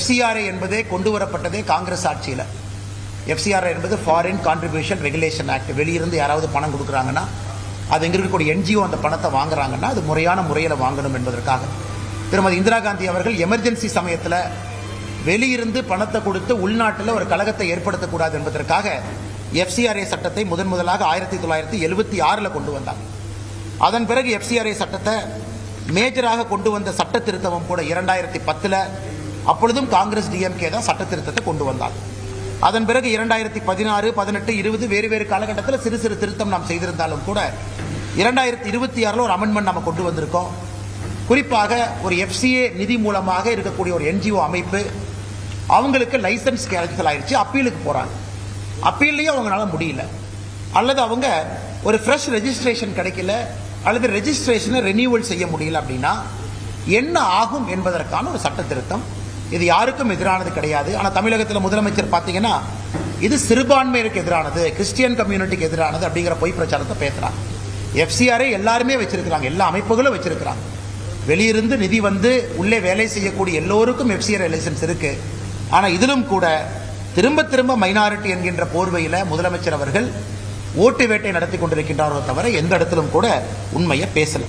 FCRA என்பதே கொண்டு வரப்பட்டதே காங்கிரஸ் ஆட்சியில். FCRA என்பது ஃபாரின் கான்ட்ரிபியூஷன் ரெகுலேஷன் ஆக்ட். வெளியிருந்து யாராவது பணம் கொடுக்குறாங்கன்னா, அது எங்க இருக்கக்கூடிய NGO அந்த பணத்தை வாங்குறாங்கன்னா அது முறையான முறையில் வாங்கணும் என்பதற்காக திருமதி இந்திரா காந்தி அவர்கள் எமர்ஜென்சி சமயத்தில் வெளியிருந்து பணத்தை கொடுத்து உள்நாட்டில் ஒரு கழகத்தை ஏற்படுத்தக்கூடாது என்பதற்காக FCRA சட்டத்தை முதலாக 1976 கொண்டு வந்தாங்க. அதன் பிறகு FCRA சட்டத்தை மேஜராக கொண்டு வந்த சட்ட திருத்தமும் கூட 2010 அப்பொழுதும் காங்கிரஸ் DMK தான் சட்ட திருத்தத்தை கொண்டு வந்தாங்க. அதன் பிறகு 2016, 18, 20 வேறு காலகட்டத்தில் சிறு சிறு திருத்தம் நாம் செய்திருந்தாலும் கூட 2026 ஒரு அமெண்ட்மெண்ட் நம்ம கொண்டு வந்திருக்கோம். குறிப்பாக ஒரு FCA நிதி மூலமாக இருக்கக்கூடிய ஒரு NGO அமைப்பு அவங்களுக்கு லைசன்ஸ் கேன்சல் ஆயிடுச்சு, அப்பீலுக்கு போறாங்க. அப்பீல்லையும் அவங்களால முடியல, அல்லது அவங்க ஒரு ஃப்ரெஷ் ரெஜிஸ்ட்ரேஷன் கிடைக்கல, அல்லது ரெஜிஸ்ட்ரேஷனை ரெனியூவல் செய்ய முடியல அப்படின்னா என்ன ஆகும் என்பதற்கான ஒரு சட்ட திருத்தம். இது யாருக்கும் எதிரானது கிடையாது. ஆனால் தமிழகத்தில் முதலமைச்சர் பார்த்தீங்கன்னா இது சிறுபான்மையினருக்கு எதிரானது, கிறிஸ்டியன் கம்யூனிட்டிக்கு எதிரானது அப்படிங்கிற பொய் பிரச்சாரத்தை பேசுறாங்க. FCRA எல்லாருமே வச்சிருக்கிறாங்க, எல்லா அமைப்புகளும் வச்சிருக்கிறாங்க. வெளியிருந்து நிதி வந்து உள்ளே வேலை செய்யக்கூடிய எல்லோருக்கும் FCRA லைசன்ஸ் இருக்கு. ஆனால் இதிலும் கூட திரும்ப மைனாரிட்டி என்கின்ற போர்வையில் முதலமைச்சர் அவர்கள் ஓட்டு வேட்டை நடத்தி கொண்டிருக்கின்றாரோ தவிர எந்த இடத்திலும் கூட உண்மையை பேசல.